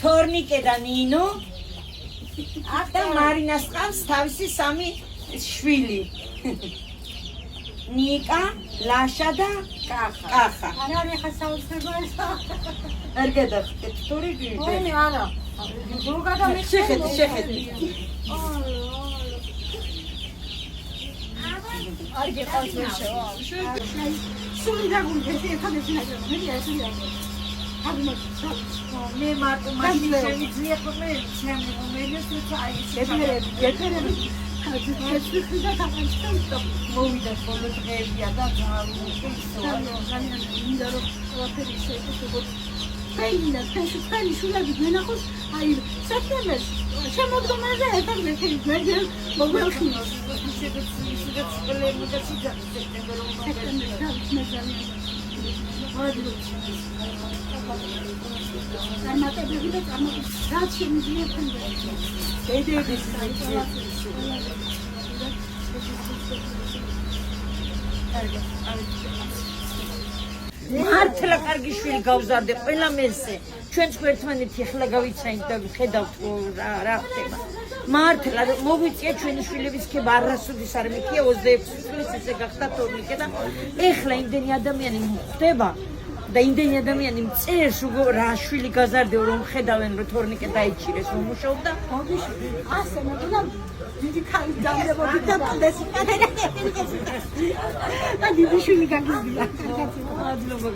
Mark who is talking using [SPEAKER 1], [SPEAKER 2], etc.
[SPEAKER 1] თორნიკე და ნინო და მარინას ყავს თავისი 3 შვილი. ნიკა, ლაშა და კახა.
[SPEAKER 2] არა ხა საოცრებაა.
[SPEAKER 1] არ გადახდეთ თორე გიგე.
[SPEAKER 2] ოინი არა. გოგადა მე
[SPEAKER 1] შეხედი.
[SPEAKER 2] არ გიყავს შევა. სული დაგუნდეთ ერთადერთი ნაკრები მე ესეა.
[SPEAKER 1] მე მარტო მაშინ შემიძლია ხოლმე ჩემი მომენეს აი
[SPEAKER 2] გეტერები
[SPEAKER 1] მოვიდა ხოლმე დღეებია და გაუშვისო
[SPEAKER 2] მინდა რომ ყველაფერი შეეცებოდ ფეინა ფეინა შულები მენახოს აი სექტემბერს შემოდგომაზე ერთადერთი მე მოგველხინოს
[SPEAKER 1] ისედაც ყველემო და სიძახი სექტემბერში
[SPEAKER 2] წარმატებები და რაც შემიძლია თანდათან.
[SPEAKER 1] დედების მართლა კარგი შვილი გავზარდე ყველა მესე. ჩვენც ერთმანეთი ახლა გავიცაინთ და ხედავთ რა ხდება. მართლა მოგვიწია ჩვენი შვილების ქება არასოდეს არ მიქია 26 წლის ესე გახდა თორნიკე და ეხლა იმდენი ადამიანი ხდება და იმდენი ადამიანი მწერს რა შვილი გაზარდეო რომ ხედავენ რომ თორნიკე დაიჭირეს რომ მუშაობდა
[SPEAKER 2] ასე მოგდა დიდი ქალი დამდებოდი და პანდეს და დიდი შვილი გაგიზია.